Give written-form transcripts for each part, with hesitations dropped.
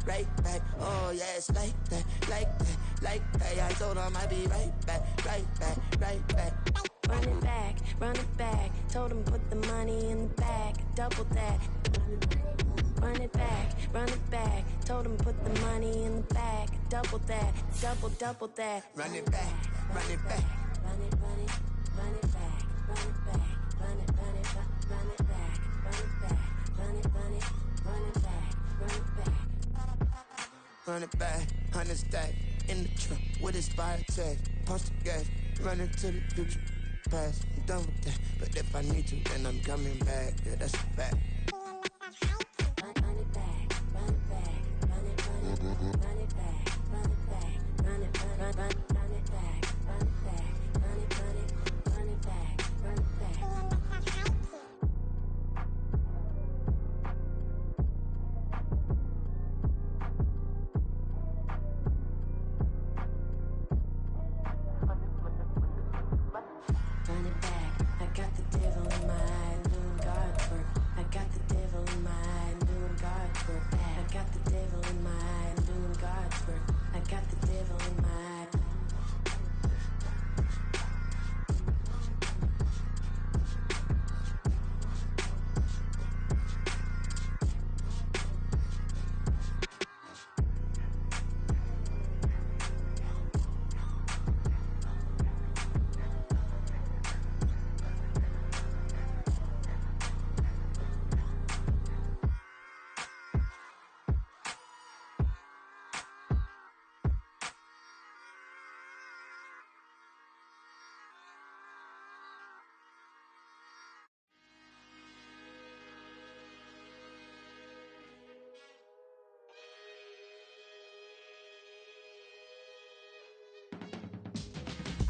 right back. Oh yeah, it's like that, like that, like that. I told him I'd be right back, right back, right back. Run it back. Told him put the money in the bag, double that. Run it back. Told him put the money in the bag, double that, double that. Run it back, run it back. Run it back, run it back, run it back, run it back, run it back, run it back. Run it back, 100 stack in the truck with his fire tag. Punch the gas, running to the future. Past, I'm done with that. But if I need to, then I'm coming back. Yeah, that's a fact. Run it back, run it back, run it back, run it back, run it back, run it back, run it back, run it back, run it back. Run it back, I got the devil in my eye, doing God's work. I got the devil in my eye, doing God's work. I got the devil in my eye, doing God's work. I got the devil in my eye.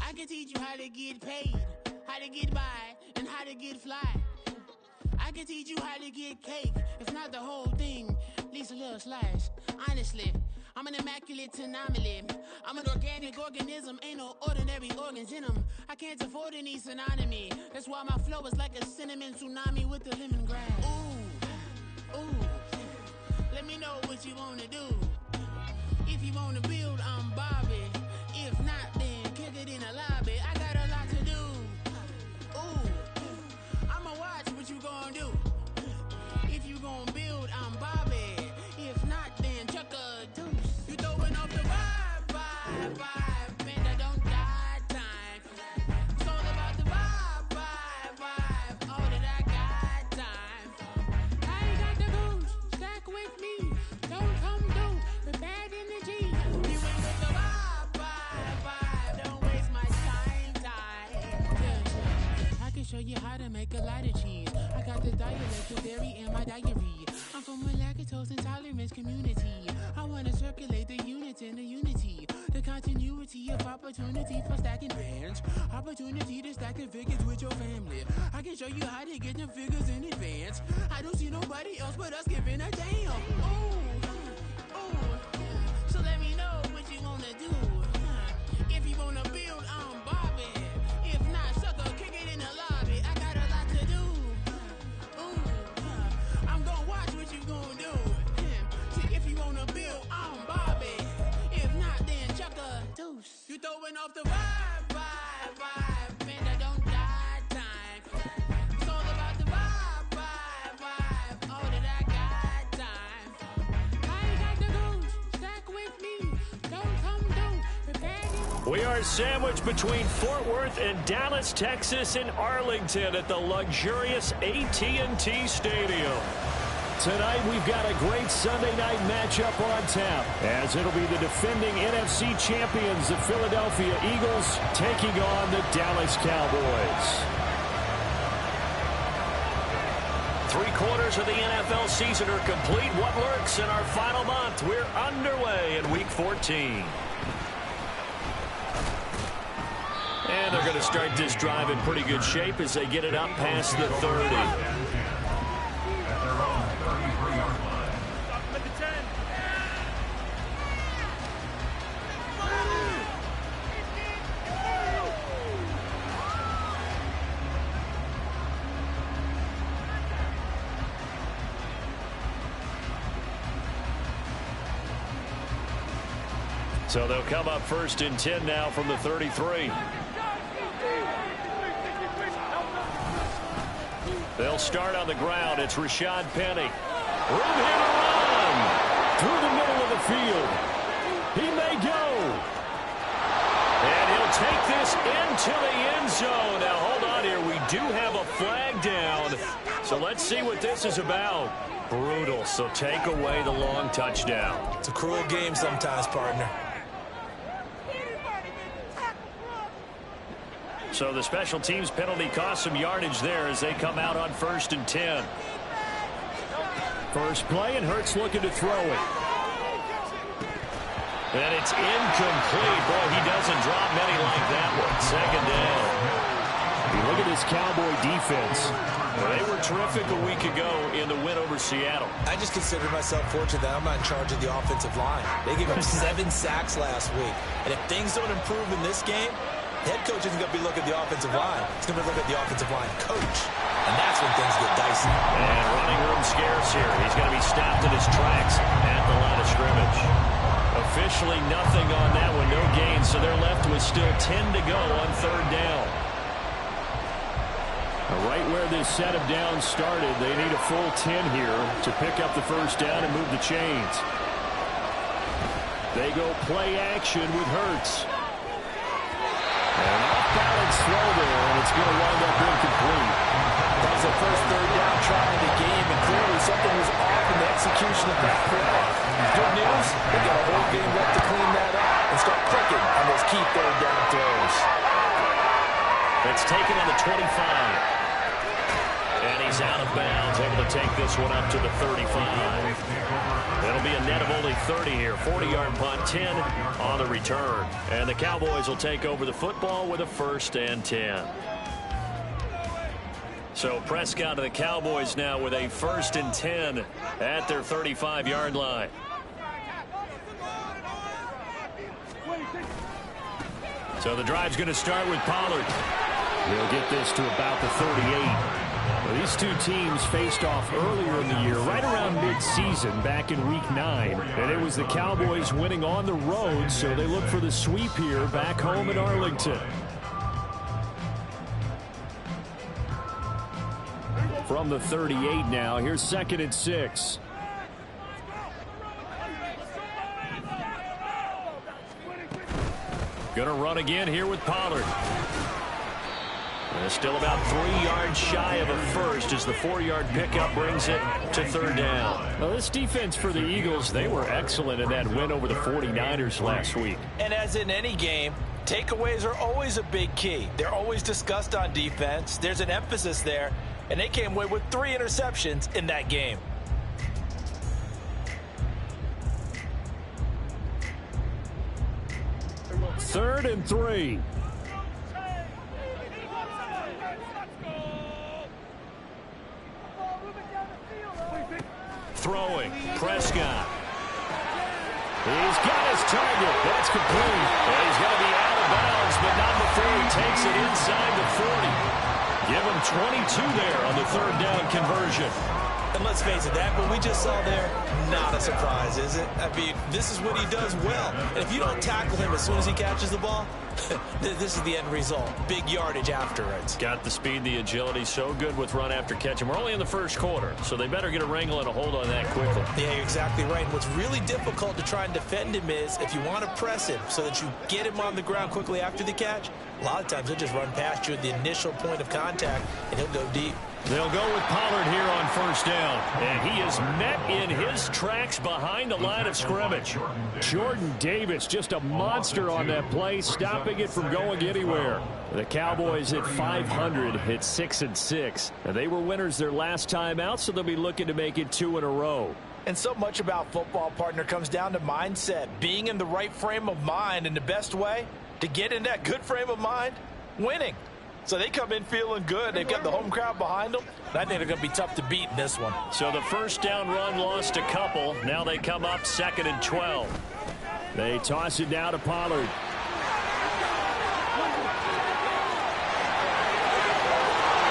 I can teach you how to get paid, how to get by, and how to get fly. I can teach you how to get cake, if not the whole thing, at least a little slice. Honestly, I'm an immaculate anomaly. I'm an organic organism, ain't no ordinary organs in them. I can't afford any synonymy. That's why my flow is like a cinnamon tsunami with the lemongrass. Ooh, let me know what you wanna do. If you wanna build, I'm Bobby. If not, then kick it in the lobby. I got a lot to do. Ooh, I'ma watch what you gon' do. If you gon' build, I'm Bobby. If not, then chuck a deuce. You throwing off the vibe, and I don't got time. It's all about the vibe, all that I got time. I ain't got the goose, stack with me. Don't come through with bad energy. You ain't with the vibe, don't waste my time. Yeah. I can show you how to make a lot of cheese. I got the dialect of dairy in my diary. I'm from a lactose intolerance community. I wanna circulate the units in the unity. The continuity of opportunity for stacking bands. Opportunity to stack the figures with your family. I can show you how to get them figures in advance. I don't see nobody else but us giving a damn. Ooh. So let me know what you wanna do. If you wanna build, I'm Bobby. If not, sucker, kick it in the lobby. I got a lot to do. I'm gonna watch what you gonna do. See, if you wanna build, I'm Bobby. If not, then chuck a deuce. You throwing off the vibe, and I don't got time. It's all about the vibe, all that I got time. I ain't got the goose, stack with me. Don't come through, prepare you. We are sandwiched between Fort Worth and Dallas, Texas, and Arlington at the luxurious AT&T Stadium. Tonight, we've got a great Sunday night matchup on tap, as it'll be the defending NFC champions, the Philadelphia Eagles, taking on the Dallas Cowboys. 3 quarters of the NFL season are complete. What lurks in our final month? We're underway in Week 14. And they're going to start this drive in pretty good shape as they get it up past the 30. So they'll come up 1st and 10 now from the 33. They'll start on the ground. It's Rashad Penny. Room here to run. Through the middle of the field. He may go. And he'll take this into the end zone. Now, hold on here. We do have a flag down. So let's see what this is about. Brutal. So take away the long touchdown. It's a cruel game sometimes, partner. So the special teams penalty cost some yardage there as they come out on 1st and 10. First play, and Hurts looking to throw it. And it's incomplete. Boy, he doesn't drop many like that one. 2nd down. You look at this Cowboy defense. They were terrific a week ago in the win over Seattle. I just consider myself fortunate that I'm not in charge of the offensive line. They gave up 7 sacks last week. And if things don't improve in this game, the head coach isn't going to be looking at the offensive line. He's going to look at the offensive line coach. And that's when things get dicey. And running room scarce here. He's going to be stopped in his tracks at the line of scrimmage. Officially nothing on that one. No gain. So they're left with still 10 to go on 3rd down. Right where this set of downs started, they need a full 10 here to pick up the 1st down and move the chains. They go play action with Hurts. And off-balance throw there, and it's going to wind up incomplete. That was the first 3rd down try in the game, and clearly something was off in the execution of that play. Good news, they got a whole game left to clean that up and start clicking on those key 3rd down throws. It's taken on the 25. And he's out of bounds, able to take this one up to the 35. It'll be a net of only 30 here. 40-yard punt, 10 on the return. And the Cowboys will take over the football with a 1st and 10. So Prescott to the Cowboys now with a 1st and 10 at their 35-yard line. So the drive's going to start with Pollard. He'll get this to about the 38. Well, these two teams faced off earlier in the year, right around mid-season, back in Week 9. And it was the Cowboys winning on the road, so they look for the sweep here back home in Arlington. From the 38 now, here's 2nd and 6. Gonna run again here with Pollard. And still about 3 yards shy of a first as the 4-yard pickup brings it to 3rd down. Well, this defense for the Eagles, they were excellent in that win over the 49ers last week. And as in any game, takeaways are always a big key. They're always discussed on defense. There's an emphasis there, and they came away with 3 interceptions in that game. Third and 3. Throwing, Prescott. He's got his target. That's complete. And he's going to be out of bounds, but not before he takes it inside the 40. Give him 22 there on the 3rd down conversion. And let's face it, that what we just saw there, not a surprise, is it? I mean, this is what he does well. And if you don't tackle him as soon as he catches the ball, this is the end result. Big yardage after it. Got the speed, the agility, so good with run after catch. And we're only in the 1st quarter, so they better get a wrangle and a hold on that quickly. Yeah, you're exactly right. And what's really difficult to try and defend him is if you want to press him so that you get him on the ground quickly after the catch, a lot of times he'll just run past you at the initial point of contact, and he'll go deep. They'll go with Pollard here on 1st down. And he is met in his tracks behind the line of scrimmage. Jordan Davis, just a monster on that play, stopping it from going anywhere. The Cowboys at 500 hit 6 and 6. And they were winners their last time out, so they'll be looking to make it 2 in a row. And so much about football, partner, comes down to mindset. Being in the right frame of mind, and the best way to get in that good frame of mind, winning. So they come in feeling good. They've got the home crowd behind them. I think they're going to be tough to beat in this one. So the 1st down run lost a couple. Now they come up 2nd and 12. They toss it down to Pollard.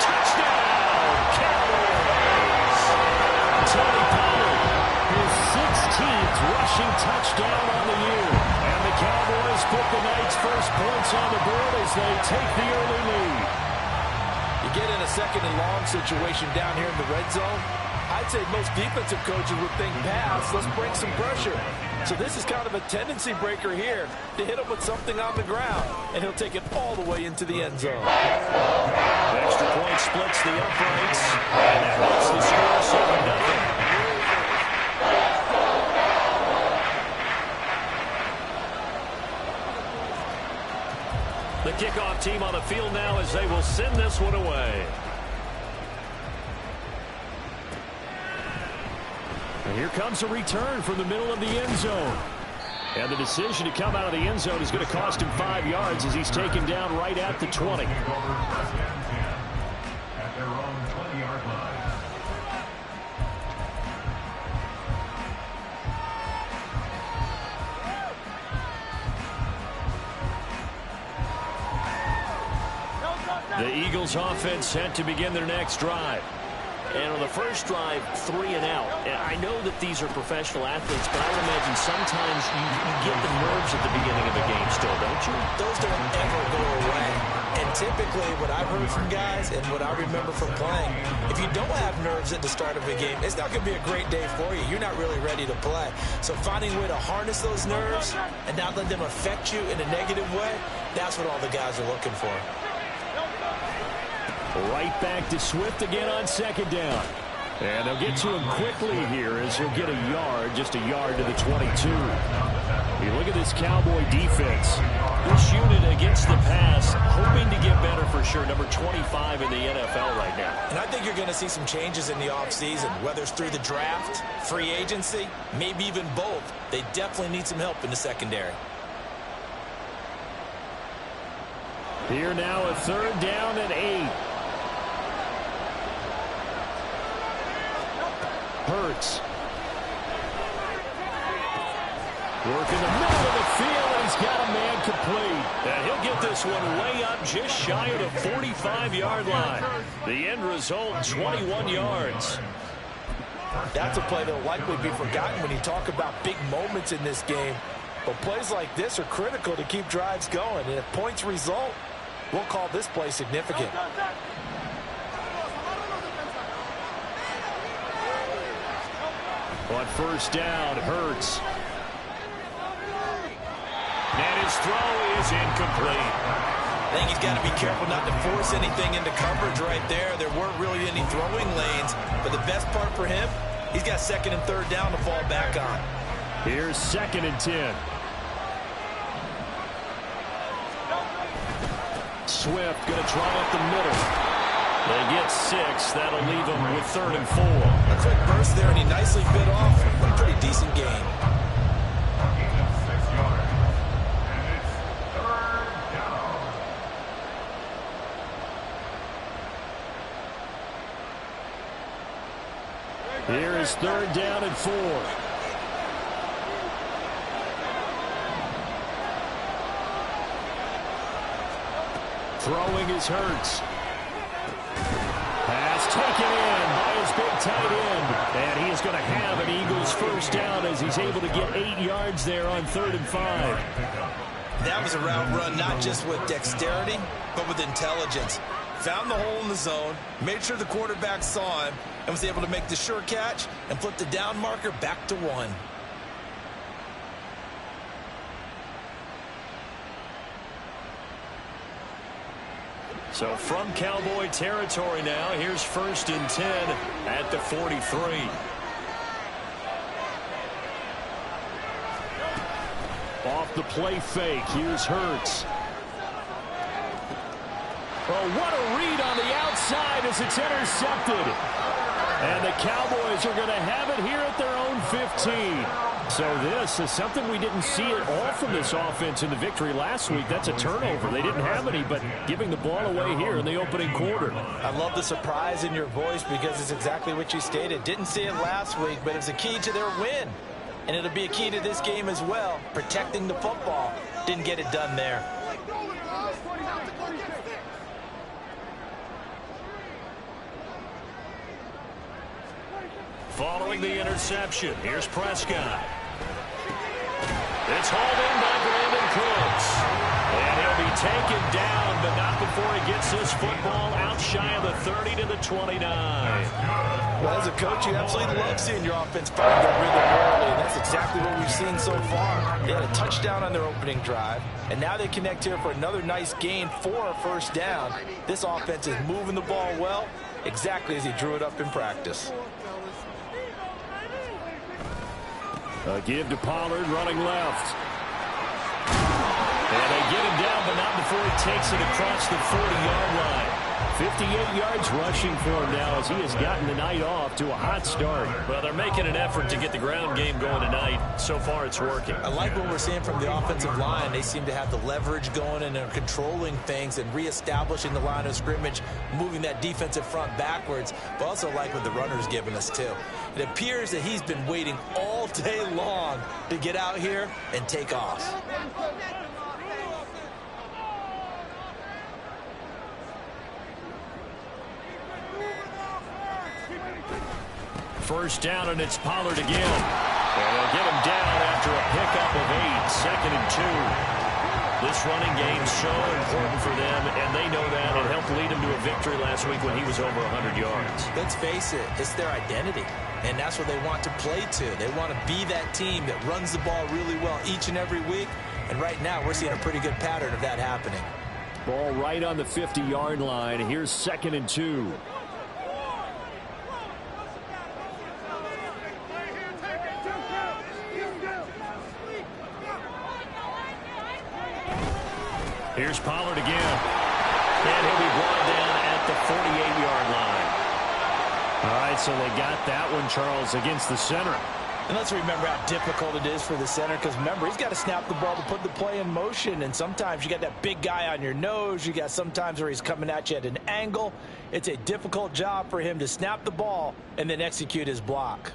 Touchdown, Cowboys! Tony Pollard, his 16th rushing touchdown on the year. And the Cowboys put the night's first points on the board as they take the early lead. You get in a second and long situation down here in the red zone, I'd say most defensive coaches would think pass, let's bring some pressure. So this is kind of a tendency breaker here to hit him with something on the ground, and he'll take it all the way into the end zone. The extra point splits the uprights, and that makes the score 7-0. The kickoff team on the field now as they will send this one away. And here comes a return from the middle of the end zone. And the decision to come out of the end zone is going to cost him 5 yards as he's taken down right at the 20. At their own 20-yard line. The Eagles offense set to begin their next drive. And on the first drive, 3 and out. And I know that these are professional athletes, but I would imagine sometimes you get the nerves at the beginning of a game still, don't you? Those don't ever go away. And typically what I've heard from guys and what I remember from playing, if you don't have nerves at the start of a game, it's not going to be a great day for you. You're not really ready to play. So finding a way to harness those nerves and not let them affect you in a negative way, that's what all the guys are looking for. Right back to Swift again on second down. And they'll get to him quickly here as he'll get a yard, just a yard to the 22. You look at this Cowboy defense. This unit against the pass, hoping to get better for sure. Number 25 in the NFL right now. And I think you're going to see some changes in the offseason, whether it's through the draft, free agency, maybe even both. They definitely need some help in the secondary. Here now a third down and 8. Hurts. Working the middle of the field, and he's got a man complete. And he'll get this one way up just shy of the 45-yard line. The end result, 21 yards. That's a play that will likely be forgotten when you talk about big moments in this game. But plays like this are critical to keep drives going. And if points result, we'll call this play significant. On first down, Hurts. And his throw is incomplete. I think he's got to be careful not to force anything into coverage right there. There weren't really any throwing lanes. But the best part for him, he's got second and third down to fall back on. Here's second and 10. Swift going to try up the middle. They get 6. That'll leave them with third and 4. A quick burst there, and he nicely bit off a pretty decent game. 6 yards. And it's third down. Here is third down and 4. Throwing is Hurts. Pass taken in by his big tight end. And he is going to have an Eagles first down as he's able to get 8 yards there on third and 5. That was a route run not just with dexterity, but with intelligence. Found the hole in the zone, made sure the quarterback saw him, and was able to make the sure catch and flip the down marker back to 1. So from Cowboy territory now, here's first and 10 at the 43. Off the play fake, here's Hurts. Oh, what a read on the outside as it's intercepted. And the Cowboys are going to have it here at their own 15. So this is something we didn't see at all from this offense in the victory last week. That's a turnover. They didn't have any, but giving the ball away here in the opening quarter. I love the surprise in your voice because it's exactly what you stated. Didn't see it last week, but it's a key to their win. And it'll be a key to this game as well, protecting the football. Didn't get it done there. Following the interception, here's Prescott. It's hauled in by Brandon taken down, but not before he gets this football out shy of the 30 to the 29. Well, as a coach, you absolutely love seeing your offense find their rhythm early, and that's exactly what we've seen so far. They had a touchdown on their opening drive, and now they connect here for another nice gain for a first down. This offense is moving the ball well, exactly as he drew it up in practice. A give to Pollard, running left. And they get him down, but not before he takes it across the 40-yard line. 58 yards rushing for him now as he has gotten the night off to a hot start. Well, they're making an effort to get the ground game going tonight. So far, it's working. I like what we're seeing from the offensive line. They seem to have the leverage going and are controlling things and reestablishing the line of scrimmage, moving that defensive front backwards. But also like what the runner's giving us, too. It appears that he's been waiting all day long to get out here and take off. First down, and it's Pollard again. And they'll get him down after a pickup of 8, 2nd and 2. This running game's so important for them, and they know that. It helped lead him to a victory last week when he was over 100 yards. Let's face it, it's their identity, and that's what they want to play to. They want to be that team that runs the ball really well each and every week, and right now we're seeing a pretty good pattern of that happening. Ball right on the 50-yard line. Here's 2nd and 2. Here's Pollard again. And he'll be brought down at the 48-yard line. All right, so they got that one, Charles, against the center. And let's remember how difficult it is for the center, because remember, he's got to snap the ball to put the play in motion, and sometimes you got that big guy on your nose. You got sometimes where he's coming at you at an angle. It's a difficult job for him to snap the ball and then execute his block.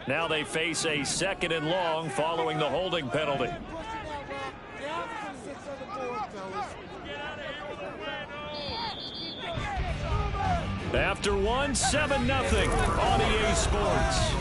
Now they face a 2nd and long following the holding penalty. After one, 7-0 on EA Sports.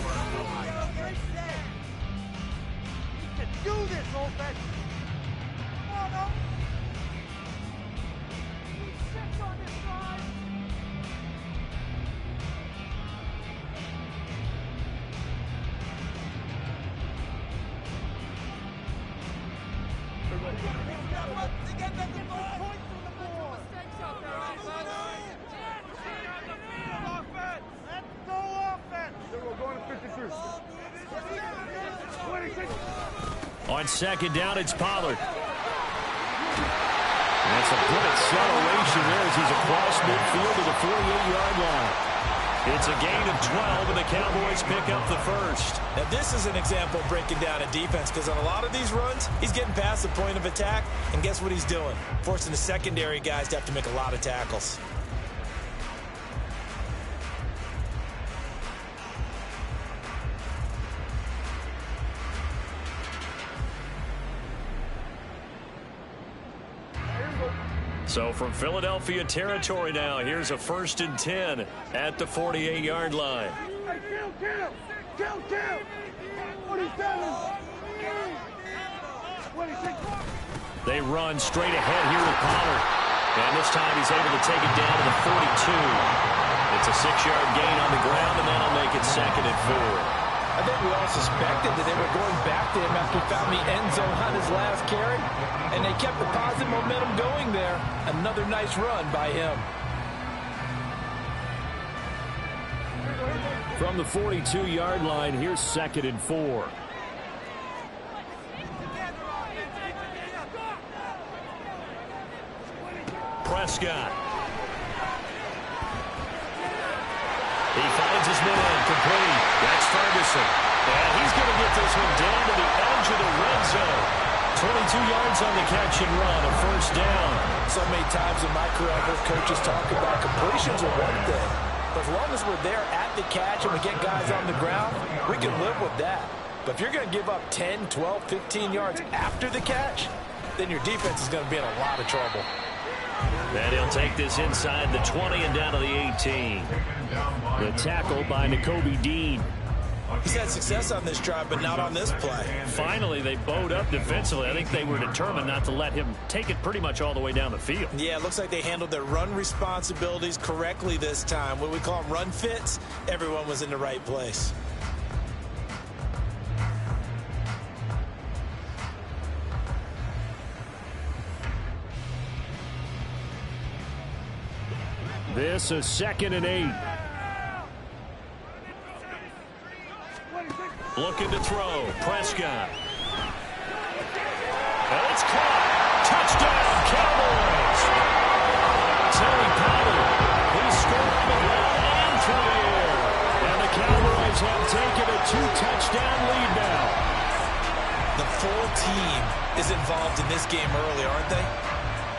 On 2nd down, it's Pollard. And that's a good acceleration there as he's across midfield to the 48-yard line. It's a gain of 12, and the Cowboys pick up the first. Now, this is an example of breaking down a defense, because on a lot of these runs, he's getting past the point of attack, and guess what he's doing? Forcing the secondary guys to have to make a lot of tackles. So from Philadelphia territory now, here's a 1st and 10 at the 48-yard line. They run straight ahead here with Pollard. And this time he's able to take it down to the 42. It's a 6-yard gain on the ground, and that'll make it 2nd and 4. I think we all suspected that they were going back to him after he found the end zone on his last carry, and they kept the positive momentum going there. Another nice run by him. From the 42-yard line, here's 2nd and 4. Prescott. He finds his man complete. That's Ferguson. And he's going to get this one down to the edge of the red zone. 22 yards on the catch and run, a 1st down. So many times in my career, I've heard coaches talk about completions are one thing. But as long as we're there at the catch and we get guys on the ground, we can live with that. But if you're going to give up 10, 12, 15 yards after the catch, then your defense is going to be in a lot of trouble. And he'll take this inside the 20 and down to the 18. The tackle by Nakobe Dean. He's had success on this drive, but not on this play. Finally, they bowed up defensively. I think they were determined not to let him take it pretty much all the way down the field. Yeah, it looks like they handled their run responsibilities correctly this time. What we call them run fits, everyone was in the right place. This is 2nd and 8. Looking to throw. Prescott. And it's caught. Touchdown, Cowboys. Terry Pollard. He scored on the ground and through the air. And the Cowboys have taken a 2-touchdown lead now. The full team is involved in this game early, aren't they?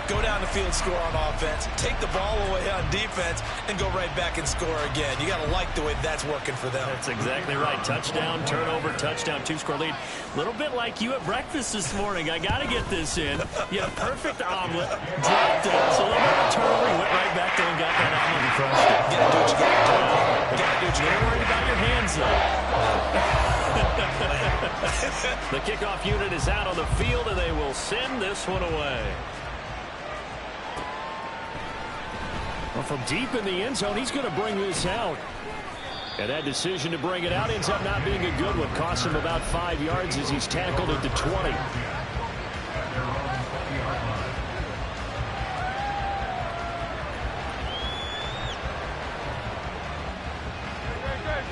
Go down the field, score on offense, take the ball away on defense, and go right back and score again. You got to like the way that's working for them. That's exactly right. Touchdown, turnover, touchdown, 2-score lead. A little bit like you at breakfast this morning. I got to get this in. You had a perfect omelet, dropped it. So a little bit of a turnover, you went right back there and got that omelet and crushed it. You got to do what you got to do. You got to do what you got to do. You're worried about your hands, though. The kickoff unit is out on the field, and they will send this one away. Well, from deep in the end zone, he's going to bring this out. And that decision to bring it out ends up not being a good one. Costs him about 5 yards as he's tackled at the 20.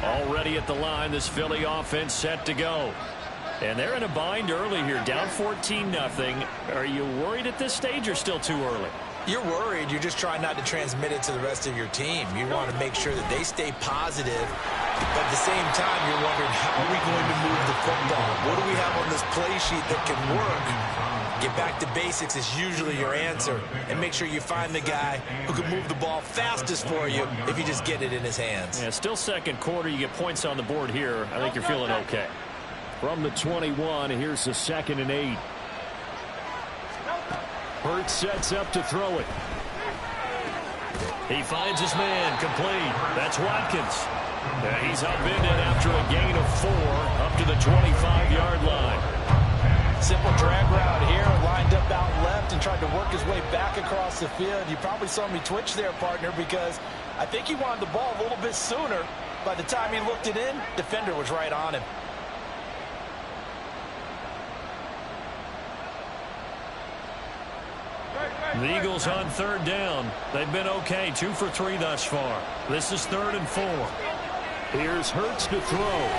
Already at the line, this Philly offense set to go. And they're in a bind early here, down 14-0. Are you worried at this stage or still too early? You're worried. You're just trying not to transmit it to the rest of your team. You want to make sure that they stay positive. But at the same time, you're wondering, how are we going to move the football? What do we have on this play sheet that can work? Get back to basics is usually your answer. And make sure you find the guy who can move the ball fastest for you if you just get it in his hands. Yeah, still second quarter. You get points on the board here. I think you're feeling okay. From the 21, here's the 2nd and 8. Hurts sets up to throw it. He finds his man, complete. That's Watkins. He's upended after a gain of 4 up to the 25-yard line. Simple drag route here, lined up out left and tried to work his way back across the field. You probably saw me twitch there, partner, because I think he wanted the ball a little bit sooner. By the time he looked it in, defender was right on him. The Eagles on 3rd down. They've been okay, 2 for 3 thus far. This is 3rd and 4. Here's Hurts to throw.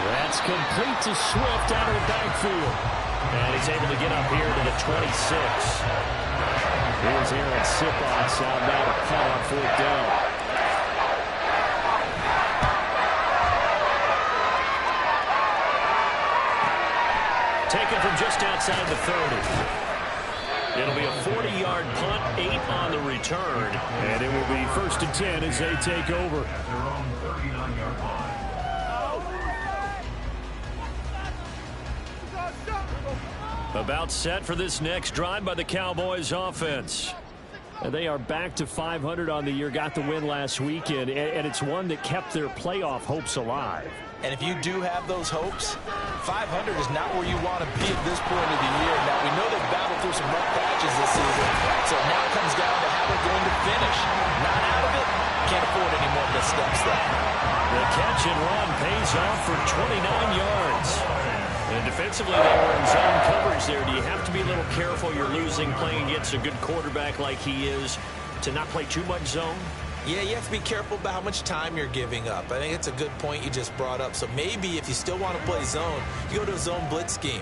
That's complete to Swift out of the backfield. And he's able to get up here to the 26. Here's Aaron Siposs out now to punt on 4th down. Taken from just outside the 30. It'll be a 40-yard punt, 8 on the return. And it will be 1st and 10 as they take over. Their own 39-yard line. About set for this next drive by the Cowboys offense. And they are back to 500 on the year, got the win last weekend, and it's one that kept their playoff hopes alive. And if you do have those hopes, 500 is not where you want to be at this point of the year. Now, we know they've battled through some rough patches this season, so now it comes down to how they're going to finish. Not out of it, can't afford any more missteps there. The catch and run pays off for 29 yards. And defensively, they were in zone coverage there. Do you have to be a little careful? You're losing, playing against a good quarterback like he is, to not play too much zone? Yeah, you have to be careful about how much time you're giving up. I think it's a good point you just brought up. So maybe if you still want to play zone, you go to a zone blitz scheme.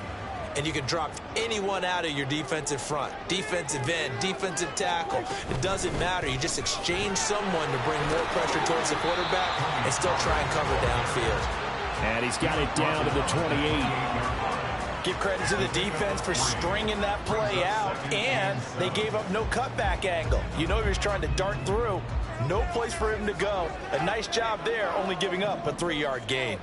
And you can drop anyone out of your defensive front. Defensive end, defensive tackle. It doesn't matter. You just exchange someone to bring more pressure towards the quarterback and still try and cover downfield. And he's got it down to the 28. Give credit to the defense for stringing that play out, and they gave up no cutback angle. You know he was trying to dart through. No place for him to go. A nice job there, only giving up a 3-yard gain.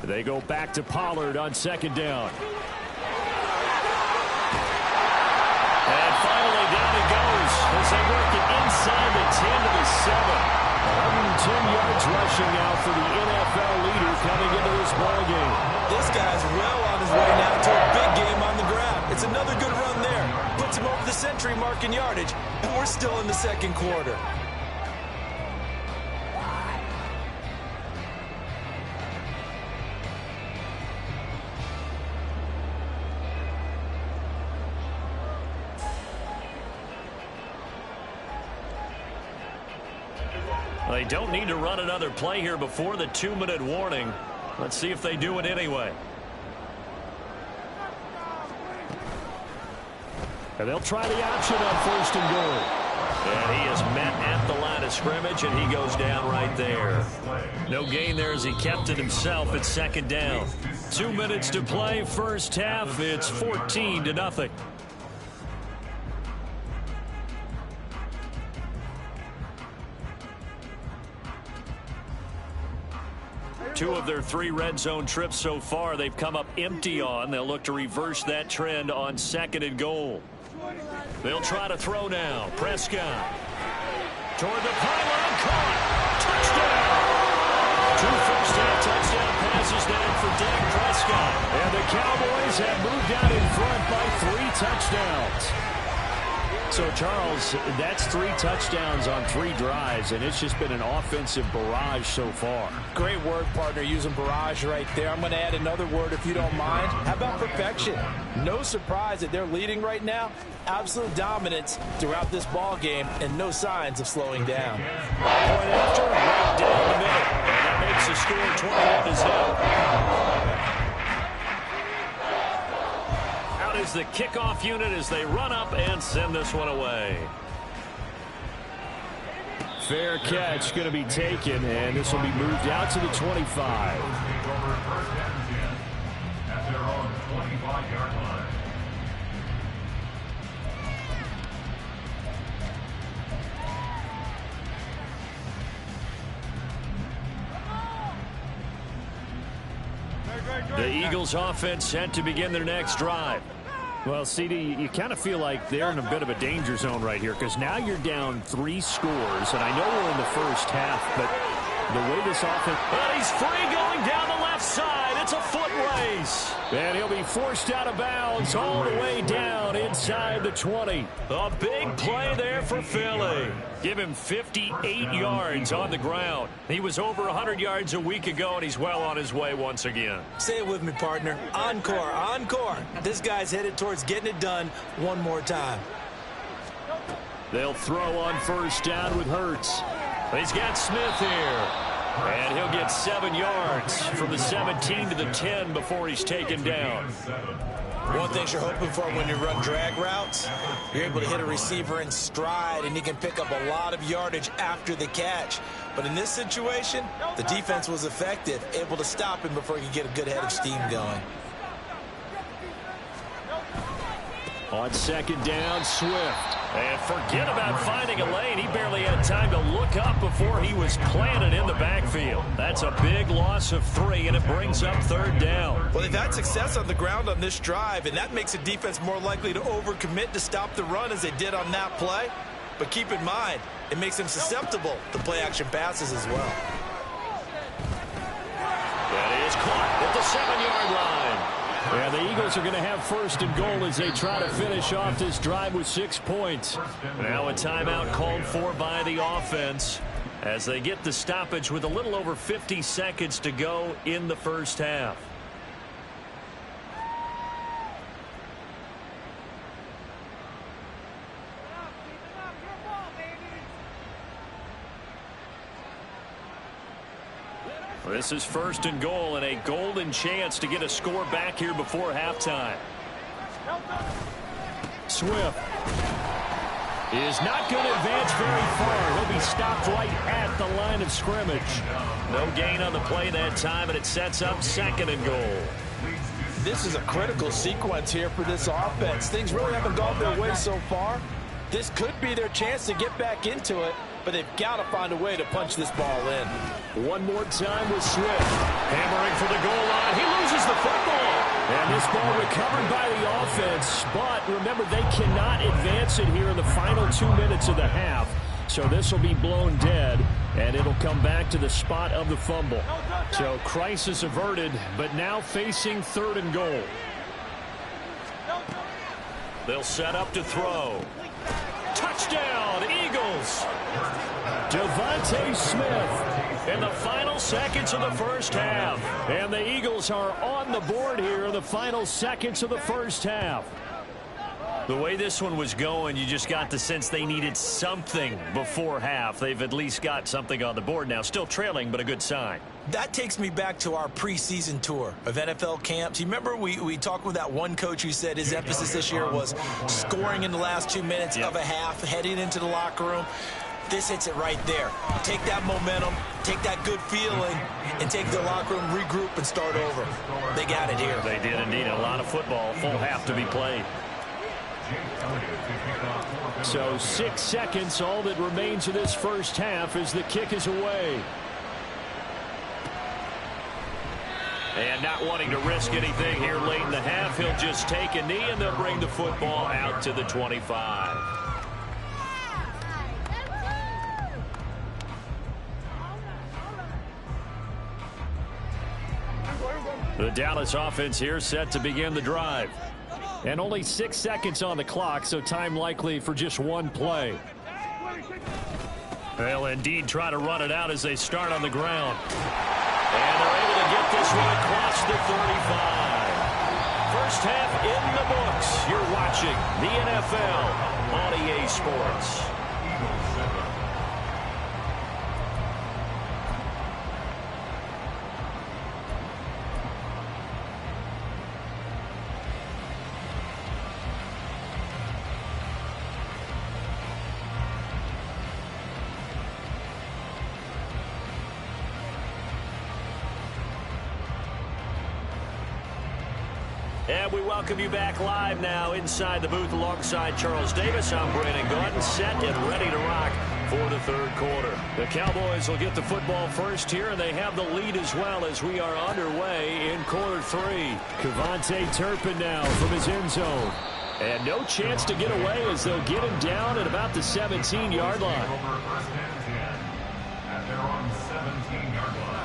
They go back to Pollard on second down. And finally down it goes as they work it inside the 10 to the 7. 110 yards rushing now for the NFL leader coming into this ball game. This guy's well on his way now to a big game on the ground. It's another good run there. Puts him over the century mark in yardage, and we're still in the second quarter. They don't need to run another play here before the 2-minute warning. Let's see if they do it anyway. And they'll try the option on 1st and goal. And he is met at the line of scrimmage, and he goes down right there. No gain there as he kept it himself at 2nd down. 2 minutes to play, first half. It's 14-0. Two of their 3 red zone trips so far they've come up empty on. They'll look to reverse that trend on 2nd and goal. They'll try to throw now. Prescott toward the pylon, caught. Touchdown! 2 first-half touchdown passes down for Dak Prescott. And the Cowboys have moved out in front by 3 touchdowns. So, Charles, that's 3 touchdowns on 3 drives, and it's just been an offensive barrage so far. Great word, partner, using barrage right there. I'm going to add another word if you don't mind. How about perfection? No surprise that they're leading right now. Absolute dominance throughout this ball game, and no signs of slowing down. Point after, right down the middle. And that makes the score 21-0. Is the kickoff unit as they run up and send this one away. Fair catch going to be taken, and this will be moved out to the 25. At their own 25-yard line. The Eagles offense set to begin their next drive. Well, CD, you kind of feel like they're in a bit of a danger zone right here because now you're down 3 scores, and I know we're in the first half, but the way this offense... But he's free going down the left side. It's a foot race. And he'll be forced out of bounds all the way down inside the 20. A big play there for Philly. Give him 58 yards on the ground. He was over 100 yards a week ago, and he's well on his way once again. Say it with me, partner. Encore, encore. This guy's headed towards getting it done one more time. They'll throw on first down with Hurts. He's got Smith here. And he'll get 7 yards from the 17 to the 10 before he's taken down. One thing you're hoping for when you run drag routes, you're able to hit a receiver in stride, and he can pick up a lot of yardage after the catch. But in this situation, the defense was effective, able to stop him before he could get a good head of steam going. On second down, Swift. And forget about finding a lane. He barely had time to look up before he was planted in the backfield. That's a big loss of 3, and it brings up 3rd down. Well, they've had success on the ground on this drive, and that makes the defense more likely to overcommit to stop the run as they did on that play. But keep in mind, it makes them susceptible to play-action passes as well. That is caught at the 7-yard line. Yeah, the Eagles are going to have 1st and goal as they try to finish off this drive with 6 points. Now a timeout called for by the offense as they get the stoppage with a little over 50 seconds to go in the first half. This is 1st and goal and a golden chance to get a score back here before halftime. Swift is not going to advance very far. He'll be stopped right at the line of scrimmage. No gain on the play that time, and it sets up 2nd and goal. This is a critical sequence here for this offense. Things really haven't gone their way so far. This could be their chance to get back into it. but they've got to find a way to punch this ball in. One more time with Swift. Hammering for the goal line. He loses the football. And this ball recovered by the offense. But remember, they cannot advance it here in the final 2 minutes of the half. So this will be blown dead, and it'll come back to the spot of the fumble. So crisis averted, but now facing 3rd and goal. They'll set up to throw. Touchdown, Eagles! Devontae Smith in the final seconds of the first half. And the Eagles are on the board here in the final seconds of the first half. The way this one was going, you just got the sense they needed something before half. They've at least got something on the board now. Still trailing, but a good sign. That takes me back to our preseason tour of NFL camps. You remember we talked with that one coach who said his emphasis this year was scoring in the last 2 minutes of a half, heading into the locker room. This hits it right there. Take that momentum, take that good feeling, and take the locker room, regroup, and start over. They got it here. They did indeed. A lot of football, full half to be played. So 6 seconds, all that remains of this first half as the kick is away. And not wanting to risk anything here late in the half, he'll just take a knee and they'll bring the football out to the 25. The Dallas offense here set to begin the drive. And only 6 seconds on the clock, so time likely for just one play. They'll indeed try to run it out as they start on the ground. And they're able to get this one across the 35. First half in the books. You're watching the NFL on EA Sports. And we welcome you back live now inside the booth alongside Charles Davis. I'm Brandon Gordon, set and ready to rock for the 3rd quarter. The Cowboys will get the football first here, and they have the lead as well as we are underway in quarter 3. Kevontae Turpin now from his end zone. And no chance to get away as they'll get him down at about the 17-yard line. At their own 17-yard line.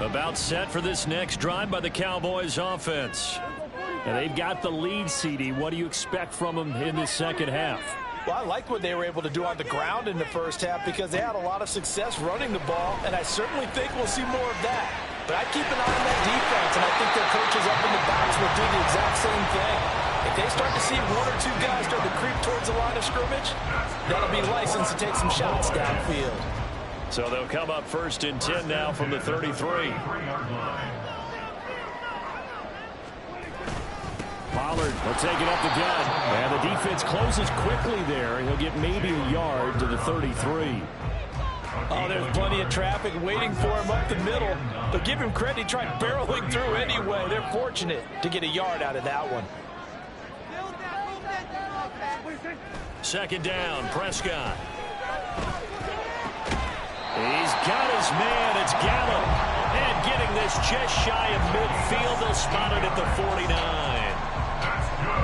About set for this next drive by the Cowboys offense. And they've got the lead, CD. What do you expect from them in this second half? Well, I like what they were able to do on the ground in the first half because they had a lot of success running the ball, and I certainly think we'll see more of that. But I keep an eye on that defense, and I think their coaches up in the box will do the exact same thing. If they start to see 1 or 2 guys start to creep towards the line of scrimmage, that'll be licensed to take some shots downfield. So they'll come up 1st and 10 now from the 33. Pollard will take it up the gut. And the defense closes quickly there. He'll get maybe a yard to the 33. Oh, there's plenty of traffic waiting for him up the middle. But give him credit, he tried barreling through anyway. They're fortunate to get a yard out of that one. 2nd down, Prescott. He's got his man. It's Gallup. And getting this just shy of midfield. They'll spot it at the 49.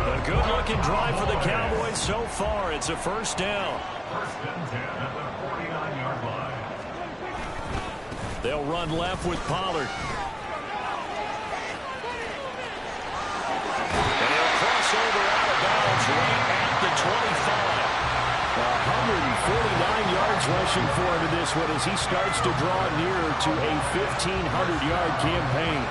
A good-looking drive for the Cowboys so far. It's a 1st down. 1st and 10 at the 49-yard line. They'll run left with Pollard. And he'll cross over out of bounds right at the 25. 149 yards rushing for him in this one as he starts to draw nearer to a 1,500-yard campaign.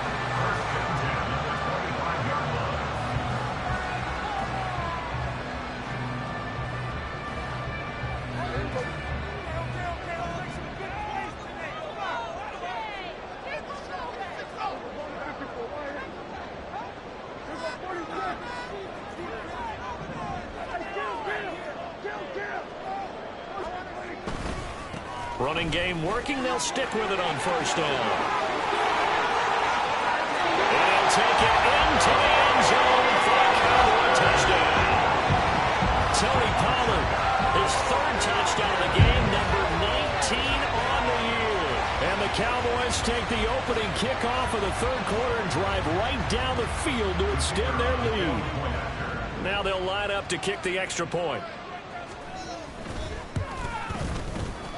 Running game working. They'll stick with it on 1st down. And he'll take it into the end zone for a Cowboy touchdown. Tony Cowboys take the opening kickoff of the third quarter and drive right down the field to extend their lead. Now they'll line up to kick the extra point.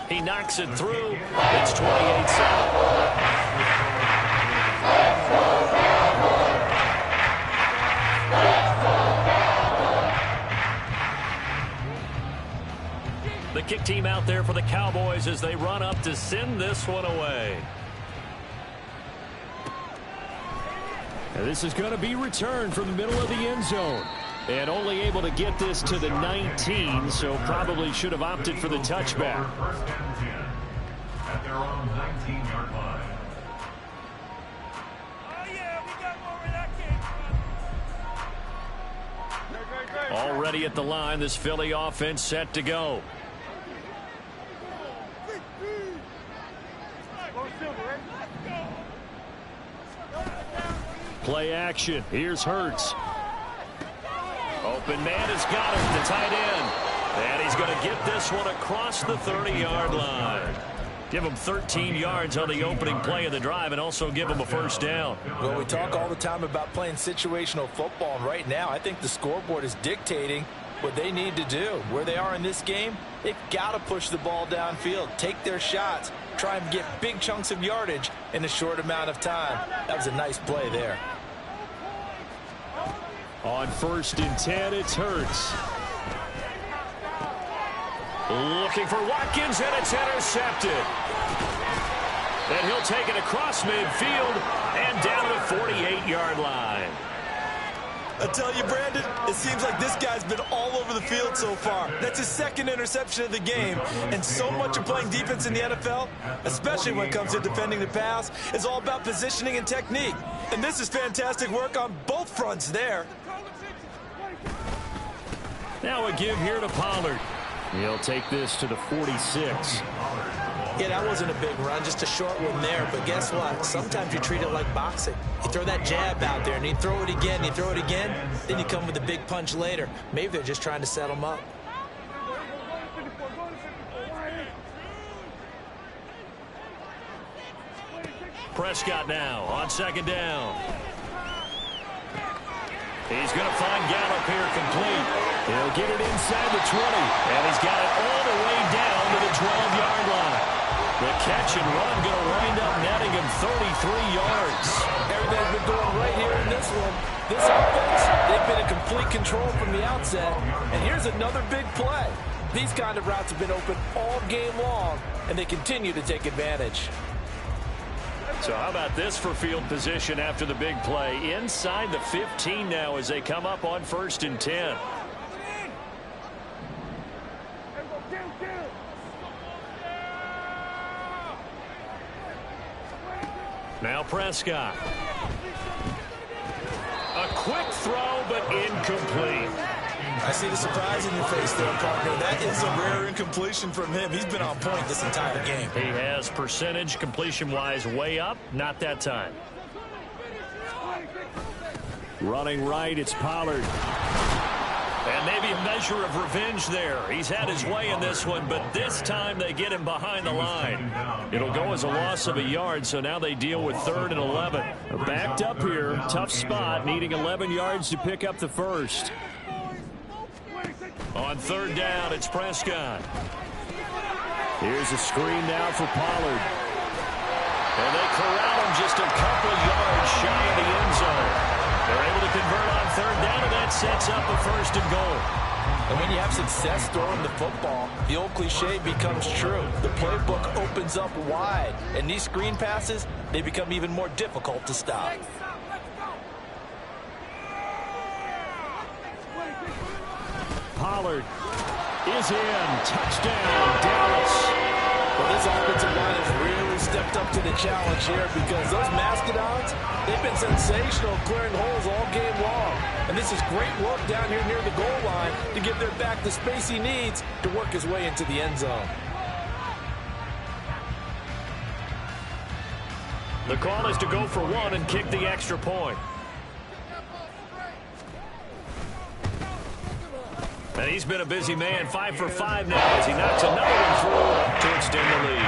He knocks it through. It's 28-7. The kick team out there for the Cowboys as they run up to send this one away. And this is going to be returned from the middle of the end zone. And only able to get this to the 19, so probably should have opted for the touchback. First and 10 at their own 19-yard line. Already at the line, this Philly offense set to go. Play action. Here's Hurts. Open man has got him, the tight end. And he's going to get this one across the 30-yard line. Give him 13 yards on the opening play of the drive and also give him a first down. Well, we talk all the time about playing situational football, and right now I think the scoreboard is dictating what they need to do. Where they are in this game, they've got to push the ball downfield, take their shots, try and get big chunks of yardage in a short amount of time. That was a nice play there. On 1st and 10, it's Hurts. Looking for Watkins, and it's intercepted. And he'll take it across midfield and down to the 48-yard line. I tell you, Brandon, it seems like this guy's been all over the field so far. That's his second interception of the game. And so much of playing defense in the NFL, especially when it comes to defending the pass, is all about positioning and technique. And this is fantastic work on both fronts there. Now a give here to Pollard. He'll take this to the 46. Yeah, that wasn't a big run, just a short one there. But guess what? Sometimes you treat it like boxing. You throw that jab out there, and you throw it again, you throw it again, then you come with a big punch later. Maybe they're just trying to set them up. Prescott now on 2nd down. He's going to find Gallup here complete. He'll get it inside the 20, and he's got it all the way down to the 12-yard line. The catch and run going to wind up netting him 33 yards. Everything's been going right here in this one. This offense, they've been in complete control from the outset. And here's another big play. These kind of routes have been open all game long, and they continue to take advantage. So how about this for field position after the big play? Inside the 15 now as they come up on 1st and 10. Now Prescott. A quick throw, but incomplete. I see the surprise in your face there, partner. That is a rare incompletion from him. He's been on point this entire game. He has percentage completion-wise way up. Not that time. Running right, it's Pollard. And maybe a measure of revenge there. He's had his way in this one, but this time they get him behind the line. It'll go as a loss of a yard, so now they deal with 3rd and 11. Backed up here, tough spot, needing 11 yards to pick up the first. On 3rd down, it's Prescott. Here's a screen now for Pollard. And they corral him just a couple yards shy of the end zone. They're able to convert on 3rd down, and that sets up a 1st and goal. And when you have success throwing the football, the old cliche becomes true. The playbook opens up wide, and these screen passes, they become even more difficult to stop. Pollard is in. Touchdown, Dallas. Well, this offensive line has really stepped up to the challenge here because those Mastodons, they've been sensational clearing holes all game long. And this is great work down here near the goal line to give their back the space he needs to work his way into the end zone. The call is to go for 1 and kick the extra point. And he's been a busy man, 5 for 5 now as he knocks another one through to extend the lead.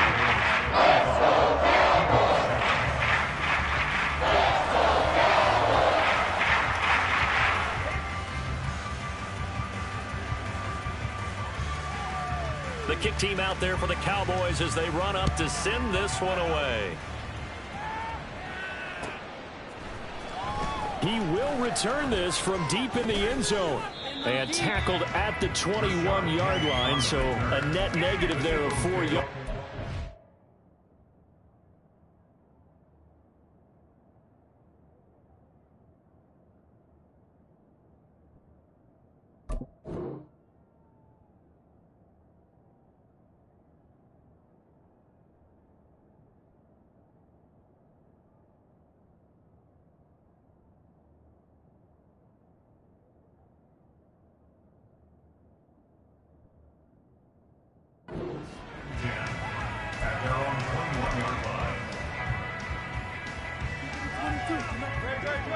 The kick team out there for the Cowboys as they run up to send this one away. He will return this from deep in the end zone. And tackled at the 21-yard line, so a net negative there of 4 yards.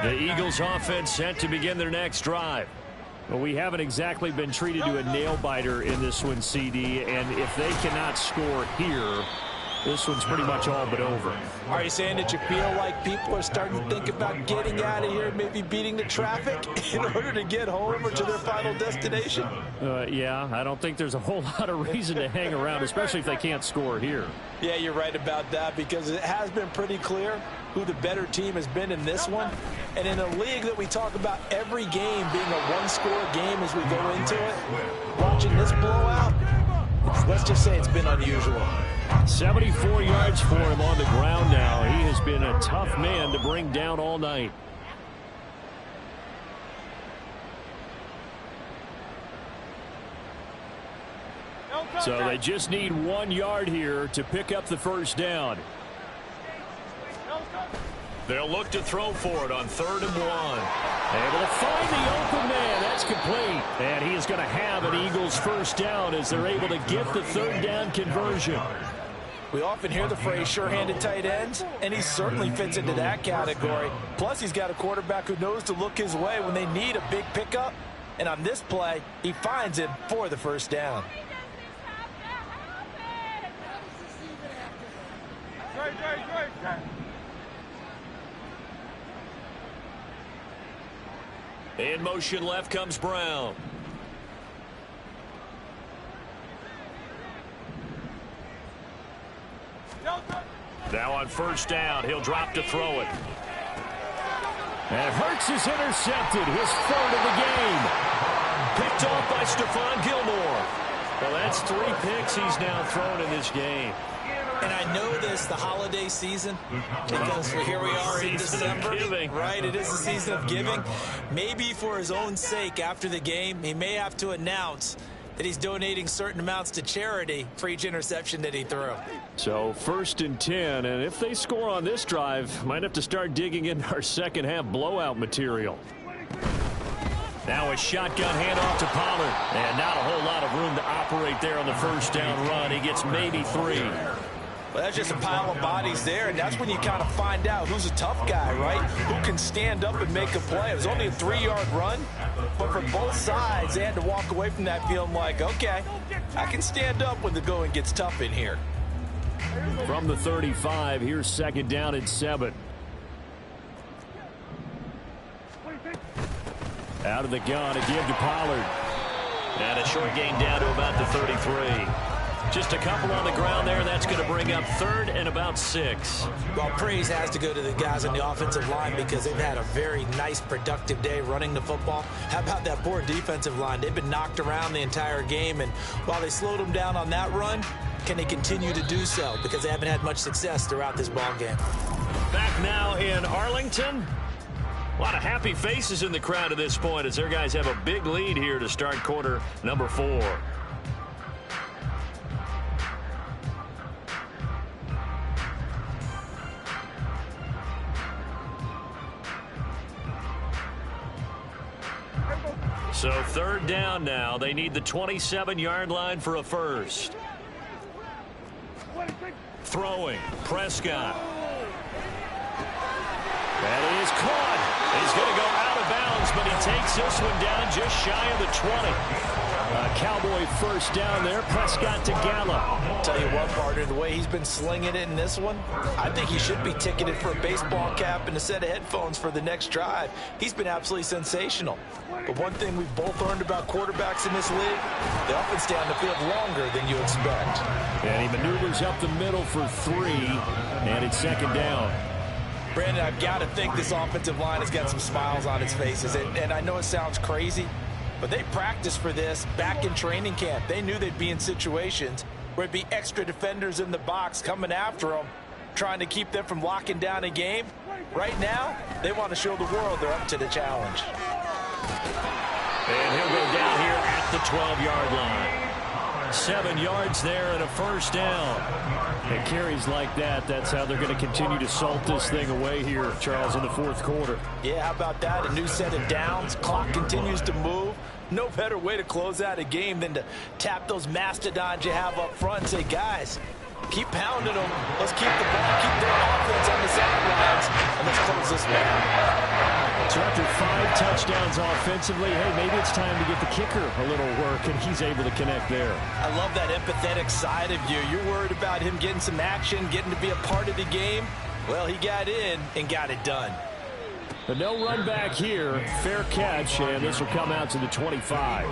The Eagles offense set to begin their next drive. Well, we haven't exactly been treated to a nail-biter in this one, CD, and if they cannot score here, this one's pretty much all but over. Are you saying that you feel like people are starting to think about getting out of here, maybe beating the traffic in order to get home or to their final destination? Yeah, I don't think there's a whole lot of reason to hang around, especially if they can't score here. Yeah, you're right about that, because it has been pretty clear who the better team has been in this one. And in a league that we talk about every game being a one-score game as we go into it, watching this blowout, let's just say it's been unusual. 74 yards for him on the ground now. He has been a tough man to bring down all night. So they just need 1 yard here to pick up the first down. They'll look to throw for it on 3rd and 1. Able to find the open man. That's complete. And he is going to have an Eagles first down as they're able to get the 3rd down conversion. We often hear the phrase sure-handed tight ends, and he certainly fits into that category. Plus, he's got a quarterback who knows to look his way when they need a big pickup. And on this play, he finds it for the first down. In motion left comes Brown. Now on first down, he'll drop to throw it. And Hurts is intercepted, his 3rd of the game. Picked off by Stephon Gilmore. Well, that's 3 picks he's now thrown in this game. And I know this, the holiday season, because here we are in December, right? It is the season of giving. Maybe for his own sake after the game, he may have to announce that he's donating certain amounts to charity for each interception that he threw. So 1st and 10, and if they score on this drive, might have to start digging into our second half blowout material. Now a shotgun handoff to Pollard, and not a whole lot of room to operate there on the first down run. He gets maybe 3. Well, that's just a pile of bodies there, and that's when you kind of find out who's a tough guy, right? Who can stand up and make a play. It was only a 3-yard run, but for both sides, they had to walk away from that feeling like, okay, I can stand up when the going gets tough in here. From the 35, here's 2nd down and 7. Out of the gun, a give to Pollard. And a short gain down to about the 33. Just a couple on the ground there. That's going to bring up 3rd and about 6. Well, praise has to go to the guys on the offensive line because they've had a very nice, productive day running the football. How about that poor defensive line? They've been knocked around the entire game, and while they slowed them down on that run, can they continue to do so? Because they haven't had much success throughout this ball game. Back now in Arlington. A lot of happy faces in the crowd at this point as their guys have a big lead here to start quarter number 4. So 3rd down now. They need the 27-yard line for a first. Throwing. Prescott. That is caught. He's going to go out of of bounds, but he takes this one down just shy of the 20. Cowboy first down there. Prescott to Gallup. Tell you what, partner, the way he's been slinging it in this one, I think he should be ticketed for a baseball cap and a set of headphones for the next drive. He's been absolutely sensational. But one thing we've both learned about quarterbacks in this league, they often stay on the field longer than you expect. And he maneuvers up the middle for 3, and it's second down. Brandon, I've got to think this offensive line has got some smiles on its faces. And I know it sounds crazy, but they practiced for this back in training camp. They knew they'd be in situations where there'd be extra defenders in the box coming after them, trying to keep them from locking down a game. Right now, they want to show the world they're up to the challenge. And he'll go down here at the 12-yard line. 7 yards there and a first down. And carries like that, that's how they're going to continue to salt this thing away here, Charles, in the fourth quarter. Yeah, how about that? A new set of downs. Clock continues to move. No better way to close out a game than to tap those mastodons you have up front and say, guys, keep pounding them. Let's keep the ball, keep their offense on the sidelines, and let's close this one. So after 5 touchdowns offensively, hey, maybe it's time to get the kicker a little work, and he's able to connect there. I love that empathetic side of you. You're worried about him getting some action, getting to be a part of the game. Well, he got in and got it done. But no run back here. Fair catch, and this will come out to the 25.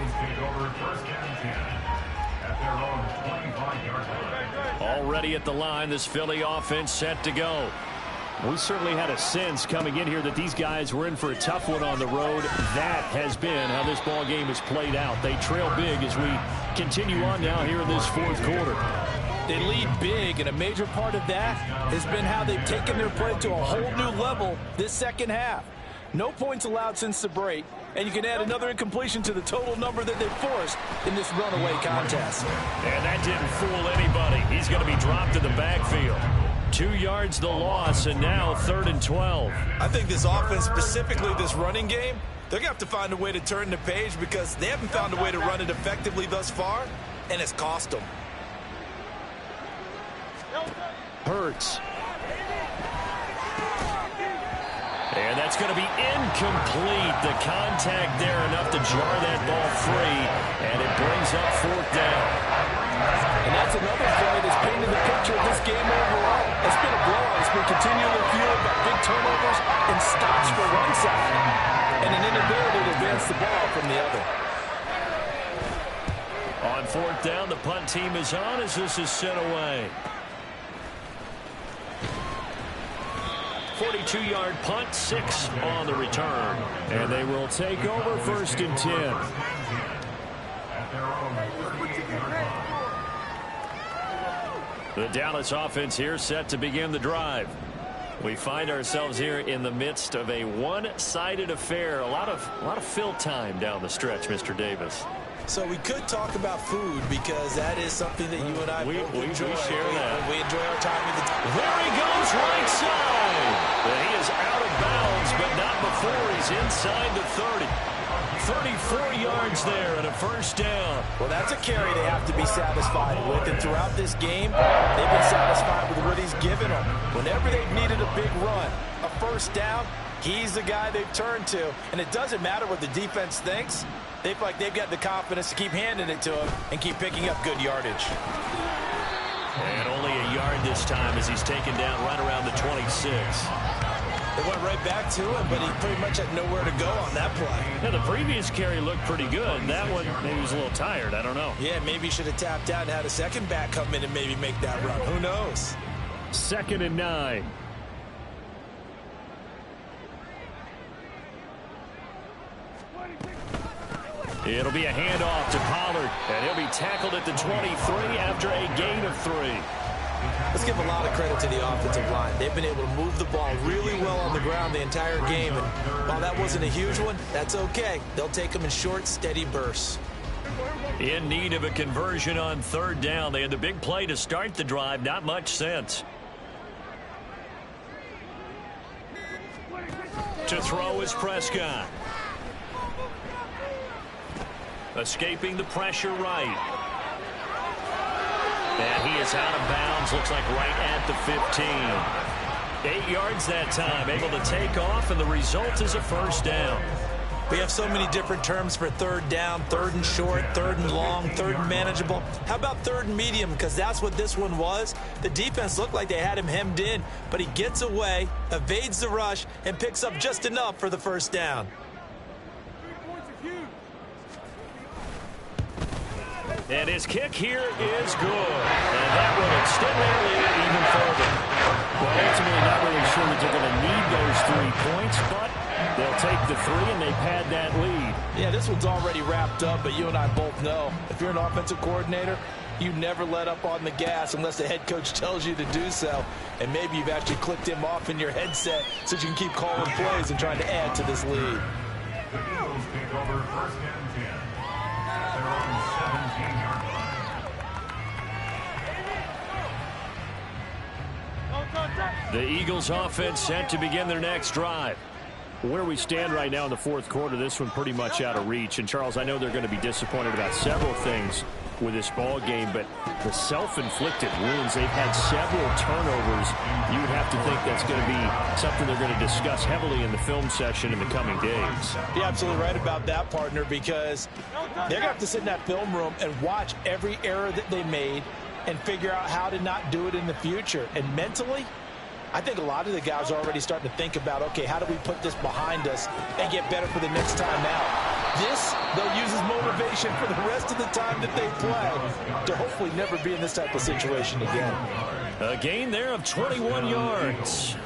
Already at the line, this Philly offense set to go. We certainly had a sense coming in here that these guys were in for a tough one on the road. That has been how this ball game has played out. They trail big as we continue on now here in this fourth quarter. They lead big, and a major part of that has been how they've taken their play to a whole new level this second half. No points allowed since the break, and you can add another incompletion to the total number that they've forced in this runaway contest. And that didn't fool anybody. He's going to be dropped in the backfield. 2 yards the loss, and now 3rd and 12. I think this offense, specifically this running game, they're going to have to find a way to turn the page because they haven't found a way to run it effectively thus far, and it's cost them. Hurts. And that's going to be incomplete. The contact there enough to jar that ball free, and it brings up 4th down. And that's another play that's painted the picture of this game overall. It's been a blowout. It's been continually fueled by big turnovers and stops for one side and an inability to advance the ball from the other. On 4th down, the punt team is on as this is sent away. 42-yard punt, 6 on the return. And they will take over 1st and 10. The Dallas offense here set to begin the drive. We find ourselves here in the midst of a one-sided affair. A lot of fill time down the stretch, Mr. Davis. So we could talk about food because that is something that you and I we enjoy. We share that. We enjoy our time with the team. There he goes, right side. But he is out of bounds, but not before he's inside the 30. 34 yards there and a first down. Well, that's a carry they have to be satisfied with. And throughout this game, they've been satisfied with what he's given them. Whenever they've needed a big run, a first down, he's the guy they've turned to. And it doesn't matter what the defense thinks. They feel like they've got the confidence to keep handing it to him and keep picking up good yardage. And only a yard this time as he's taken down right around the 26. They went right back to him, but he pretty much had nowhere to go on that play. Yeah, the previous carry looked pretty good. That one, maybe he was a little tired. I don't know. Yeah, maybe he should have tapped out and had a second back come in and maybe make that run. Who knows? 2nd and 9. It'll be a handoff to Pollard, and he'll be tackled at the 23 after a gain of 3. Let's give a lot of credit to the offensive line. They've been able to move the ball really well on the ground the entire game. And while that wasn't a huge one, that's okay. They'll take them in short, steady bursts. In need of a conversion on 3rd down. They had the big play to start the drive. Not much sense. To throw is Prescott. Escaping the pressure right. And he is out of bounds, looks like right at the 15. 8 yards that time, able to take off, and the result is a first down. We have so many different terms for third down, third and short, third and long, third and manageable. How about third and medium? Because that's what this one was. The defense looked like they had him hemmed in, but he gets away, evades the rush, and picks up just enough for the first down. And his kick here is good. And that will extend their lead even further. Well, ultimately, not really sure that they're going to need those 3 points, but they'll take the 3 and they pad that lead. Yeah, this one's already wrapped up, but you and I both know if you're an offensive coordinator, you never let up on the gas unless the head coach tells you to do so. And maybe you've actually clicked him off in your headset so you can keep calling plays and trying to add to this lead. The Eagles take over first and 10 at their own 17-yard line. The Eagles offense set to begin their next drive. Where we stand right now in the fourth quarter, this one pretty much out of reach. And, Charles, I know they're going to be disappointed about several things with this ball game, but the self-inflicted wounds, they've had several turnovers. You would have to think that's going to be something they're going to discuss heavily in the film session in the coming days. You're absolutely right about that, partner, because they're going to have to sit in that film room and watch every error that they made and figure out how to not do it in the future. And mentally, I think a lot of the guys are already starting to think about, okay, how do we put this behind us and get better for the next time out? This, they'll use as motivation for the rest of the time that they play to hopefully never be in this type of situation again. A gain there of 21 yards.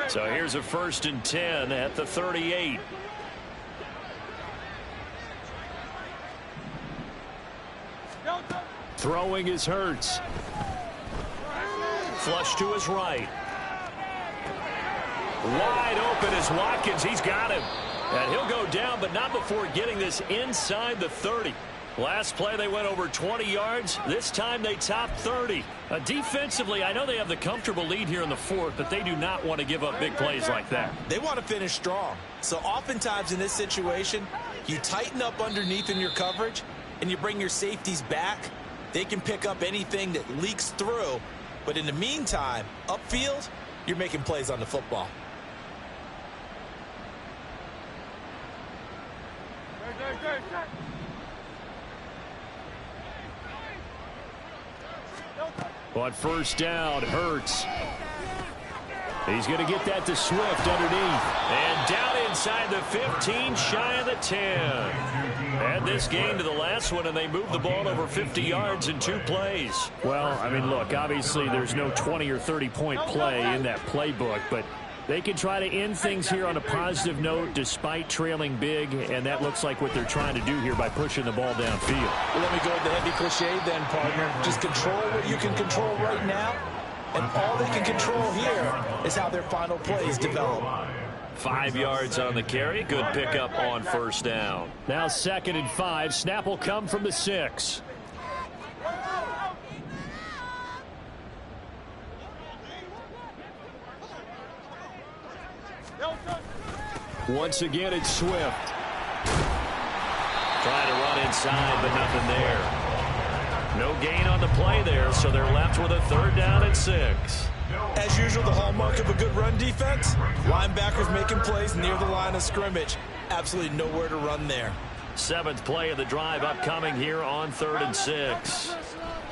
So here's a 1st and 10 at the 38. Throwing is Hurts. Flush to his right. Wide open is Watkins. He's got him. And he'll go down, but not before getting this inside the 30. Last play, they went over 20 yards. This time, they topped 30. Defensively, I know they have the comfortable lead here in the fourth, but they do not want to give up big plays like that. They want to finish strong. So oftentimes in this situation, you tighten up underneath in your coverage, and you bring your safeties back. They can pick up anything that leaks through. But in the meantime, upfield, you're making plays on the football. On first down, Hurts. He's going to get that to Swift underneath. And down inside the 15, shy of the 10. Add this gain to the last one, and they move the ball over 50 yards in 2 plays. Well, I mean, look, obviously there's no 20 or 30-point play in that playbook, but they can try to end things here on a positive note despite trailing big, and that looks like what they're trying to do here by pushing the ball downfield. Well, let me go with the heavy cliche then, partner. Just control what you can control right now, and all they can control here is how their final plays develop. 5 yards on the carry. Good pickup on first down. Now 2nd and 5. Snap will come from the 6. Once again, it's Swift. Trying to run inside, but nothing there. No gain on the play there, so they're left with a 3rd down and 6. As usual, the hallmark of a good run defense, linebackers making plays near the line of scrimmage. Absolutely nowhere to run there. 7th play of the drive upcoming here on 3rd and 6.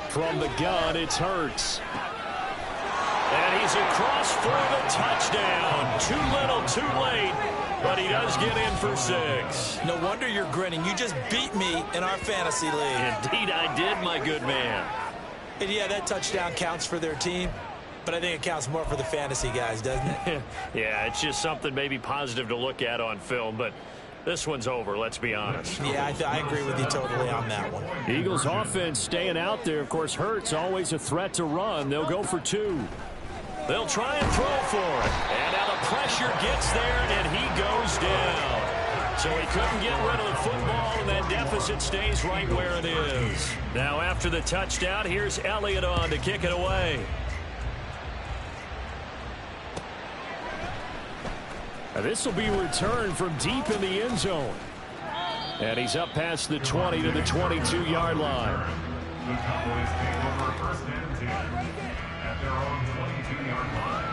From the gun, it's Hurts. And he's across for the touchdown. Too little, too late, but he does get in for 6. No wonder you're grinning. You just beat me in our fantasy league. Indeed I did, my good man. And yeah, that touchdown counts for their team, but I think it counts more for the fantasy guys, doesn't it? Yeah, it's just something maybe positive to look at on film, but this one's over, let's be honest. Yeah, I agree with you totally on that one. Eagles offense staying out there. Of course, Hurts always a threat to run. They'll go for 2. They'll try and throw for it. And now the pressure gets there, and he goes down. So he couldn't get rid of the football, and that deficit stays right where it is. Now after the touchdown, here's Elliott on to kick it away. Now this will be returned from deep in the end zone. And he's up past the 20 to the 22-yard line. The Cowboys take over first and 10 at their own 22-yard line.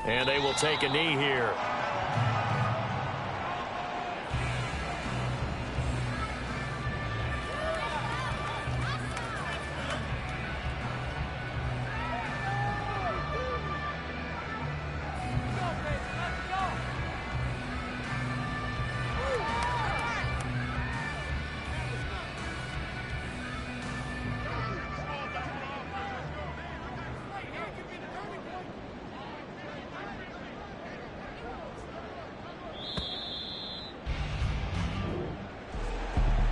And they will take a knee here.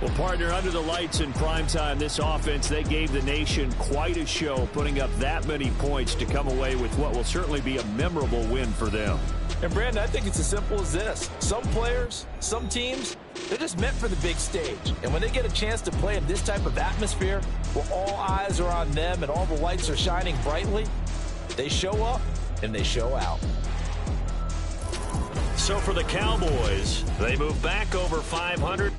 Well, partner, under the lights in primetime, this offense, they gave the nation quite a show, putting up that many points to come away with what will certainly be a memorable win for them. And, Brandon, I think it's as simple as this. Some players, some teams, they're just meant for the big stage. And when they get a chance to play in this type of atmosphere, where all eyes are on them and all the lights are shining brightly, they show up and they show out. So for the Cowboys, they move back over 500.